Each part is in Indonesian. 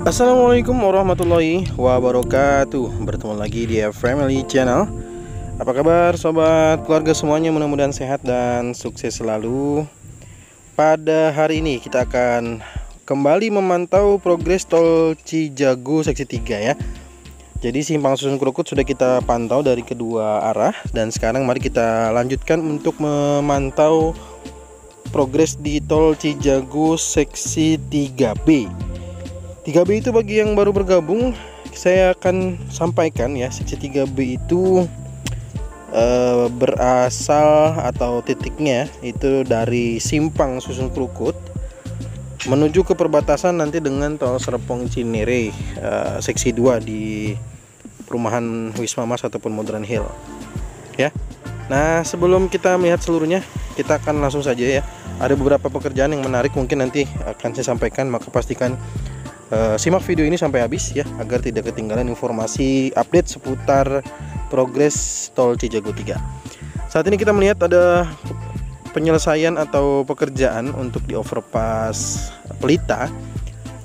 Assalamualaikum warahmatullahi wabarakatuh. Bertemu lagi di Family Channel. Apa kabar sobat keluarga semuanya, mudah-mudahan sehat dan sukses selalu. Pada hari ini kita akan kembali memantau progres tol Cijago seksi 3 ya. Jadi simpang susun Krukut sudah kita pantau dari kedua arah, dan sekarang mari kita lanjutkan untuk memantau progres di tol Cijago seksi 3B. 3B itu bagi yang baru bergabung, saya akan sampaikan ya, seksi 3B itu berasal atau titiknya itu dari simpang susun Krukut menuju ke perbatasan nanti dengan tol Serpong Cinere seksi 2 di perumahan Wisma Mas ataupun Modern Hill ya. Nah, sebelum kita melihat seluruhnya, kita akan langsung saja ya. Ada beberapa pekerjaan yang menarik mungkin nanti akan saya sampaikan, maka pastikan simak video ini sampai habis ya, agar tidak ketinggalan informasi update seputar progres tol Cijago 3. Saat ini kita melihat ada penyelesaian atau pekerjaan untuk di overpass Pelita.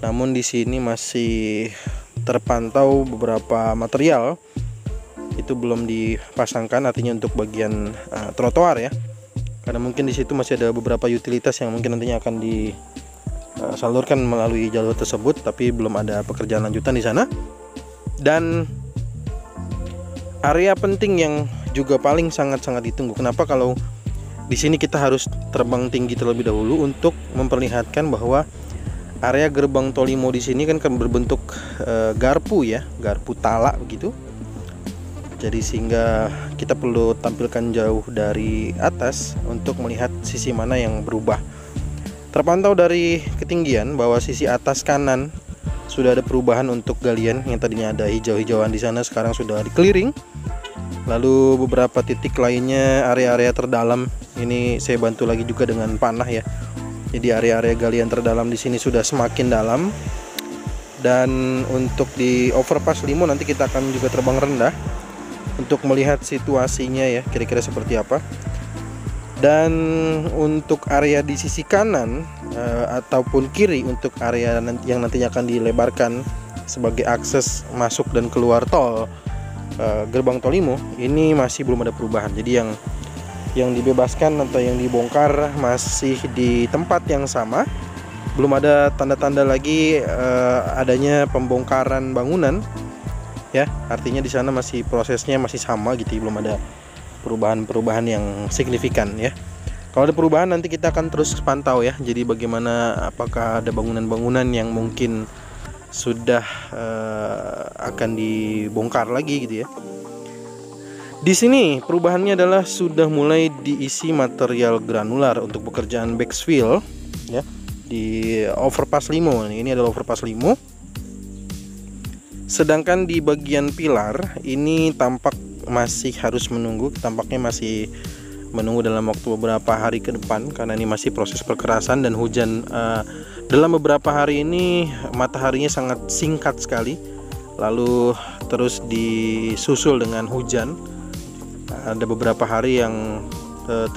Namun di sini masih terpantau beberapa material itu belum dipasangkan, artinya untuk bagian trotoar ya. Karena mungkin di situ masih ada beberapa utilitas yang mungkin nantinya akan disalurkan melalui jalur tersebut, tapi belum ada pekerjaan lanjutan di sana. Dan area penting yang juga paling sangat-sangat ditunggu. Kenapa kalau di sini kita harus terbang tinggi terlebih dahulu untuk memperlihatkan bahwa area gerbang Tolimo di sini kan berbentuk garpu ya, garpu tala begitu. Jadi sehingga kita perlu tampilkan jauh dari atas untuk melihat sisi mana yang berubah. Terpantau dari ketinggian bahwa sisi atas kanan sudah ada perubahan untuk galian, yang tadinya ada hijau-hijauan di sana sekarang sudah di clearing. Lalu beberapa titik lainnya, area-area terdalam ini saya bantu lagi juga dengan panah ya. Jadi area-area galian terdalam di sini sudah semakin dalam. Dan untuk di overpass Limo nanti kita akan juga terbang rendah untuk melihat situasinya ya, kira-kira seperti apa. Dan untuk area di sisi kanan ataupun kiri, untuk area yang nantinya akan dilebarkan sebagai akses masuk dan keluar tol gerbang Tolimo, ini masih belum ada perubahan. Jadi yang dibebaskan atau yang dibongkar masih di tempat yang sama. Belum ada tanda-tanda lagi adanya pembongkaran bangunan ya, artinya di sana masih prosesnya masih sama gitu, belum ada perubahan-perubahan yang signifikan ya. Kalau ada perubahan nanti kita akan terus pantau ya. Jadi bagaimana, apakah ada bangunan-bangunan yang mungkin sudah akan dibongkar lagi gitu ya. Di sini perubahannya adalah sudah mulai diisi material granular untuk pekerjaan backfill ya di overpass Limo. Ini adalah overpass Limo. Sedangkan di bagian pilar ini tampak masih harus menunggu, tampaknya masih menunggu dalam waktu beberapa hari ke depan, karena ini masih proses perkerasan dan hujan dalam beberapa hari ini mataharinya sangat singkat sekali, lalu terus disusul dengan hujan. Ada beberapa hari yang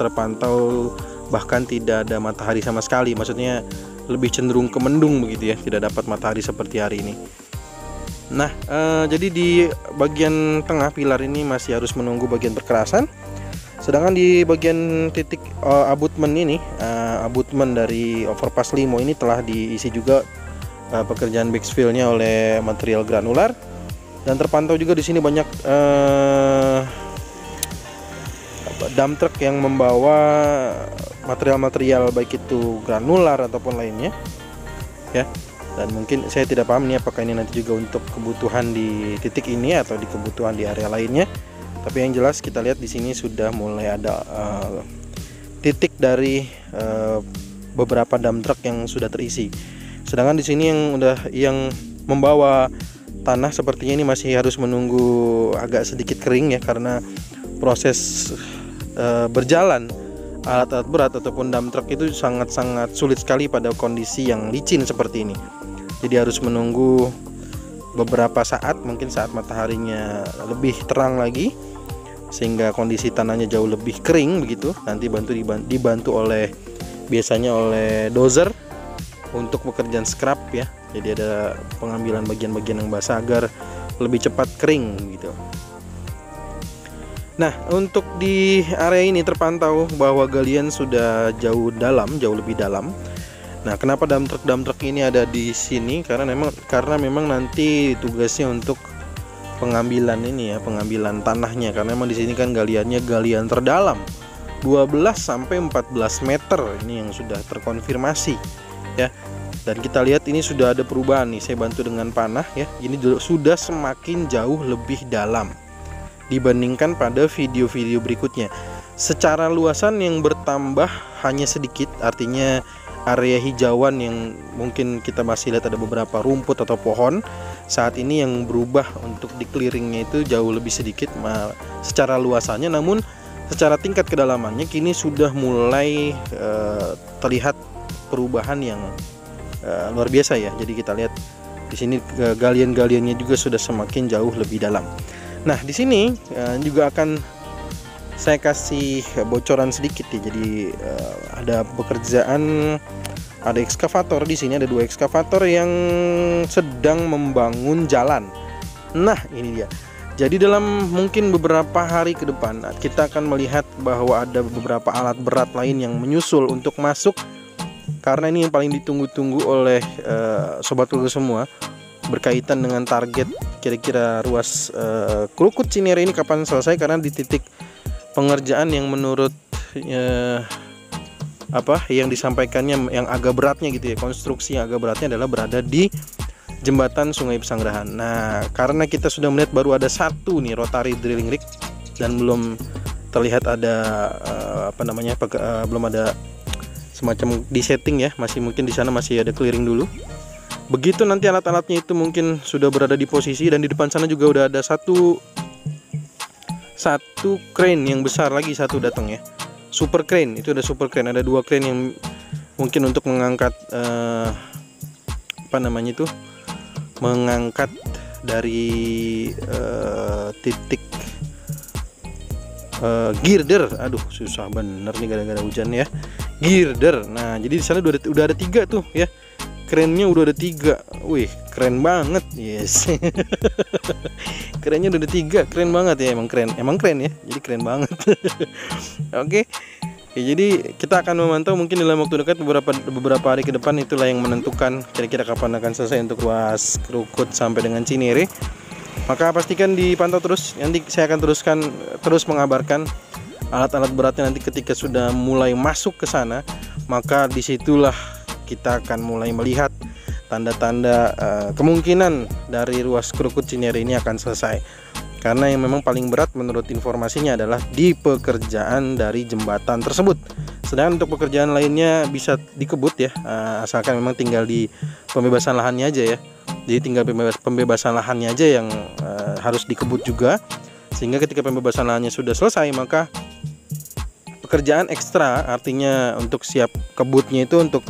terpantau bahkan tidak ada matahari sama sekali, maksudnya lebih cenderung ke mendung begitu ya, tidak dapat matahari seperti hari ini. Nah, jadi di bagian tengah pilar ini masih harus menunggu bagian perkerasan. Sedangkan di bagian titik abutmen ini, abutmen dari overpass Limo ini telah diisi juga pekerjaan backfillnya oleh material granular. Dan terpantau juga di sini banyak dump truck yang membawa material-material baik itu granular ataupun lainnya ya. Dan mungkin saya tidak paham nih apakah ini nanti juga untuk kebutuhan di titik ini atau di kebutuhan di area lainnya. Tapi yang jelas kita lihat di sini sudah mulai ada titik dari beberapa dump truck yang sudah terisi. Sedangkan di sini yang membawa tanah sepertinya ini masih harus menunggu agak sedikit kering ya, karena proses berjalan alat-alat berat ataupun dump truck itu sangat-sangat sulit sekali pada kondisi yang licin seperti ini. Jadi harus menunggu beberapa saat, mungkin saat mataharinya lebih terang lagi, sehingga kondisi tanahnya jauh lebih kering begitu. Nanti dibantu oleh biasanya oleh dozer untuk pekerjaan scrap ya. Jadi ada pengambilan bagian-bagian yang basah agar lebih cepat kering gitu. Nah, untuk di area ini terpantau bahwa galian sudah jauh lebih dalam. Nah, kenapa dump truck ini ada di sini? Karena memang nanti tugasnya untuk pengambilan ini ya, pengambilan tanahnya. Karena memang di sini kan galiannya galian terdalam 12 sampai 14 meter ini yang sudah terkonfirmasi ya. Dan kita lihat ini sudah ada perubahan nih. Saya bantu dengan panah ya. Ini sudah semakin jauh lebih dalam dibandingkan pada video-video berikutnya. Secara luasan yang bertambah hanya sedikit, artinya area hijauan yang mungkin kita masih lihat ada beberapa rumput atau pohon. Saat ini yang berubah untuk di clearingnya itu jauh lebih sedikit secara luasannya, namun secara tingkat kedalamannya kini sudah mulai terlihat perubahan yang luar biasa ya. Jadi kita lihat di sini galian-galiannya juga sudah semakin jauh lebih dalam. Nah, di sini juga akan saya kasih bocoran sedikit ya. Jadi ada pekerjaan, ada ekskavator di sini, ada 2 ekskavator yang sedang membangun jalan. Nah, ini dia. Jadi dalam mungkin beberapa hari ke depan kita akan melihat bahwa ada beberapa alat berat lain yang menyusul untuk masuk, karena ini yang paling ditunggu-tunggu oleh sobat Krukut semua, berkaitan dengan target kira-kira ruas Krukut Cinere ini kapan selesai. Karena di titik pengerjaan yang menurut yang disampaikannya yang agak beratnya gitu ya, konstruksi yang agak beratnya adalah berada di jembatan Sungai Pesanggerahan. Nah, karena kita sudah melihat baru ada satu nih rotary drilling rig dan belum terlihat ada belum ada semacam di setting ya, masih mungkin di sana masih ada clearing dulu. Begitu nanti alat-alatnya itu mungkin sudah berada di posisi, dan di depan sana juga udah ada satu crane yang besar lagi satu datang ya. Super crane, itu ada super crane, ada 2 crane yang mungkin untuk mengangkat mengangkat dari titik girder. Aduh, susah bener nih gara-gara hujan ya. Girder. Nah, jadi di sana udah ada 3 tuh ya. Kerennya udah ada 3. Wih, keren banget. Yes. Kerennya udah ada 3. Keren banget ya, emang keren ya. Jadi keren banget. Oke. Ya, jadi kita akan memantau mungkin dalam waktu dekat beberapa hari ke depan, itulah yang menentukan kira-kira kapan akan selesai untuk ruas Krukut sampai dengan Cinere. Maka pastikan dipantau terus. Nanti saya akan terus mengabarkan alat-alat beratnya nanti ketika sudah mulai masuk ke sana. Maka disitulah kita akan mulai melihat tanda-tanda kemungkinan dari ruas Krukut Cinere ini akan selesai. Karena yang memang paling berat menurut informasinya adalah di pekerjaan dari jembatan tersebut. Sedangkan untuk pekerjaan lainnya bisa dikebut ya, asalkan memang tinggal di pembebasan lahannya aja ya. Jadi tinggal pembebasan lahannya aja yang harus dikebut juga. Sehingga ketika pembebasan lahannya sudah selesai, maka pekerjaan ekstra, artinya untuk siap kebutnya itu untuk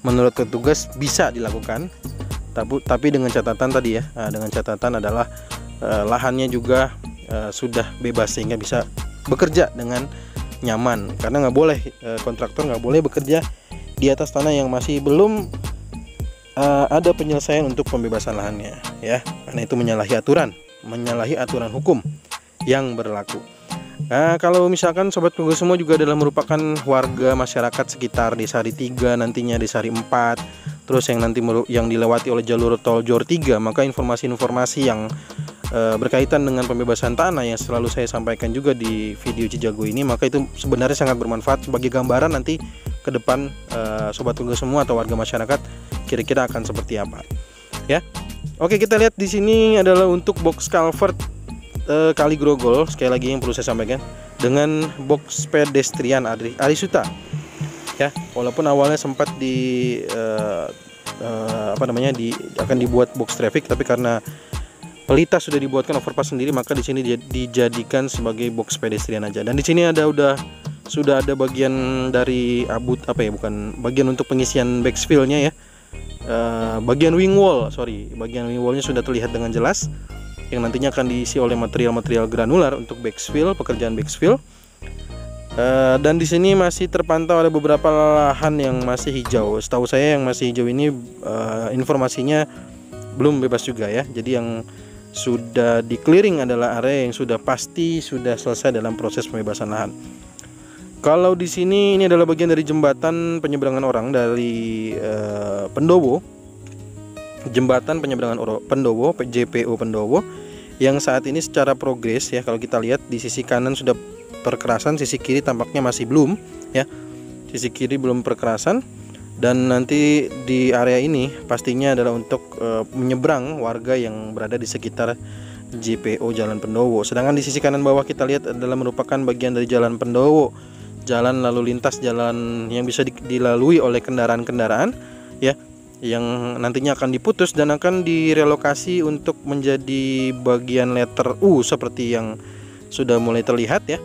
menurut petugas bisa dilakukan. Tapi dengan catatan tadi ya, dengan catatan adalah lahannya juga sudah bebas sehingga bisa bekerja dengan nyaman. Karena nggak boleh, kontraktor nggak boleh bekerja di atas tanah yang masih belum ada penyelesaian untuk pembebasan lahannya ya, karena itu menyalahi aturan hukum yang berlaku. Nah, kalau misalkan sobat Krukut semua juga adalah merupakan warga masyarakat sekitar di Sari 3, nantinya di Sari 4, terus yang dilewati oleh jalur tol Jor 3, maka informasi-informasi yang berkaitan dengan pembebasan tanah yang selalu saya sampaikan juga di video Cijago ini, maka itu sebenarnya sangat bermanfaat sebagai gambaran nanti ke depan sobat Krukut semua atau warga masyarakat kira-kira akan seperti apa ya. Oke, kita lihat di sini adalah untuk box culvert Kali Grogol, sekali lagi yang perlu saya sampaikan, dengan box pedestrian Arisuta ya. Walaupun awalnya sempat akan dibuat box traffic, tapi karena pelita sudah dibuatkan overpass sendiri, maka di sini dijadikan sebagai box pedestrian aja. Dan di sini sudah ada bagian dari bagian untuk pengisian backfillnya ya. Bagian wing wallnya sudah terlihat dengan jelas, yang nantinya akan diisi oleh material-material granular untuk pekerjaan backfill. Dan di sini masih terpantau ada beberapa lahan yang masih hijau. Setahu saya yang masih hijau ini informasinya belum bebas juga ya. Jadi yang sudah di clearing adalah area yang sudah pasti sudah selesai dalam proses pembebasan lahan. Kalau di sini ini adalah bagian dari jembatan penyeberangan orang dari Pendowo. Jembatan penyeberangan Pendowo, JPO Pendowo, yang saat ini secara progres ya. Kalau kita lihat di sisi kanan sudah perkerasan, sisi kiri tampaknya masih belum ya. Sisi kiri belum perkerasan, dan nanti di area ini pastinya adalah untuk menyeberang warga yang berada di sekitar JPO Jalan Pendowo. Sedangkan di sisi kanan bawah kita lihat adalah merupakan bagian dari Jalan Pendowo, jalan lalu lintas, jalan yang bisa dilalui oleh kendaraan-kendaraan ya, yang nantinya akan diputus dan akan direlokasi untuk menjadi bagian letter U seperti yang sudah mulai terlihat ya.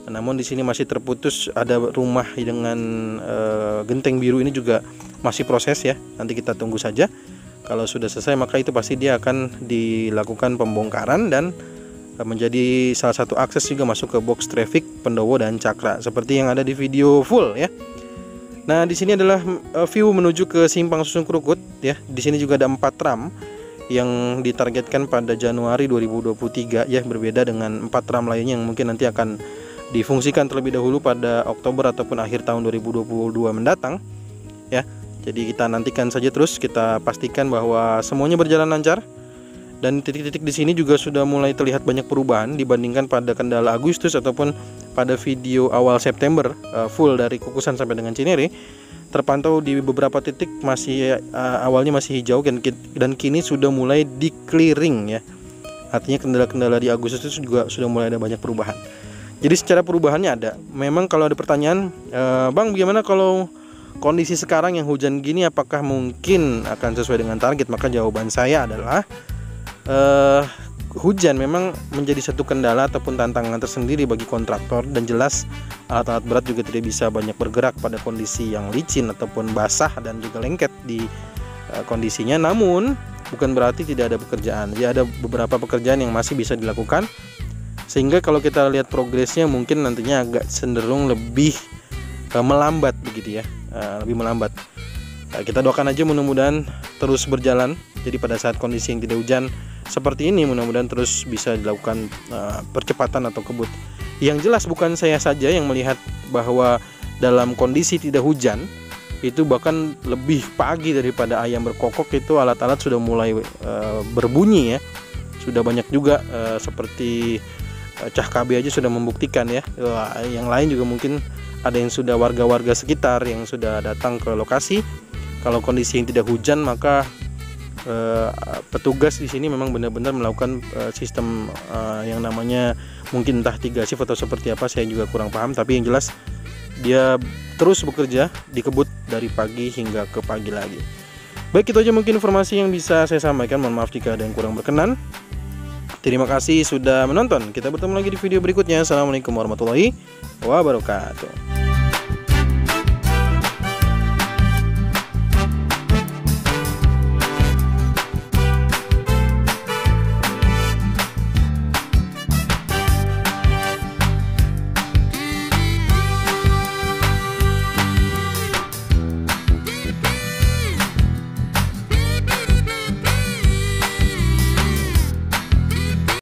Namun di sini masih terputus, ada rumah dengan genteng biru ini juga masih proses ya. Nanti kita tunggu saja. Kalau sudah selesai maka itu pasti dia akan dilakukan pembongkaran dan menjadi salah satu akses juga masuk ke box traffic Pendowo dan Cakra seperti yang ada di video full ya. Nah, di sini adalah view menuju ke Simpang Susun Krukut ya. Di sini juga ada 4 tram yang ditargetkan pada Januari 2023 ya, berbeda dengan 4 tram lainnya yang mungkin nanti akan difungsikan terlebih dahulu pada Oktober ataupun akhir tahun 2022 mendatang ya. Jadi kita nantikan saja, terus kita pastikan bahwa semuanya berjalan lancar. Dan titik-titik di sini juga sudah mulai terlihat banyak perubahan dibandingkan pada Kendala Agustus ataupun pada video awal September full dari Kukusan sampai dengan Cinere. Terpantau di beberapa titik masih awalnya masih hijau dan kini sudah mulai di clearing ya. Artinya kendala-kendala di Agustus itu juga sudah mulai ada banyak perubahan. Jadi secara perubahannya ada. Memang kalau ada pertanyaan, Bang, bagaimana kalau kondisi sekarang yang hujan gini, apakah mungkin akan sesuai dengan target? Maka jawaban saya adalah hujan memang menjadi satu kendala ataupun tantangan tersendiri bagi kontraktor, dan jelas alat-alat berat juga tidak bisa banyak bergerak pada kondisi yang licin ataupun basah dan juga lengket di kondisinya. Namun bukan berarti tidak ada pekerjaan. Ya, ada beberapa pekerjaan yang masih bisa dilakukan, sehingga kalau kita lihat progresnya mungkin nantinya agak cenderung lebih melambat begitu ya, lebih melambat. Kita doakan aja mudah-mudahan terus berjalan. Jadi pada saat kondisi yang tidak hujan seperti ini, mudah-mudahan terus bisa dilakukan percepatan atau kebut. Yang jelas bukan saya saja yang melihat bahwa dalam kondisi tidak hujan itu bahkan lebih pagi daripada ayam berkokok itu alat-alat sudah mulai berbunyi ya. Sudah banyak juga seperti Cah KB aja sudah membuktikan ya. Yang lain juga mungkin ada yang sudah warga-warga sekitar yang sudah datang ke lokasi. Kalau kondisi yang tidak hujan maka petugas di sini memang benar-benar melakukan sistem yang namanya mungkin entah 3 shift atau seperti apa, saya juga kurang paham, tapi yang jelas dia terus bekerja di kebut dari pagi hingga ke pagi lagi. Baik, itu aja mungkin informasi yang bisa saya sampaikan. Mohon maaf jika ada yang kurang berkenan. Terima kasih sudah menonton. Kita bertemu lagi di video berikutnya. Assalamualaikum warahmatullahi wabarakatuh.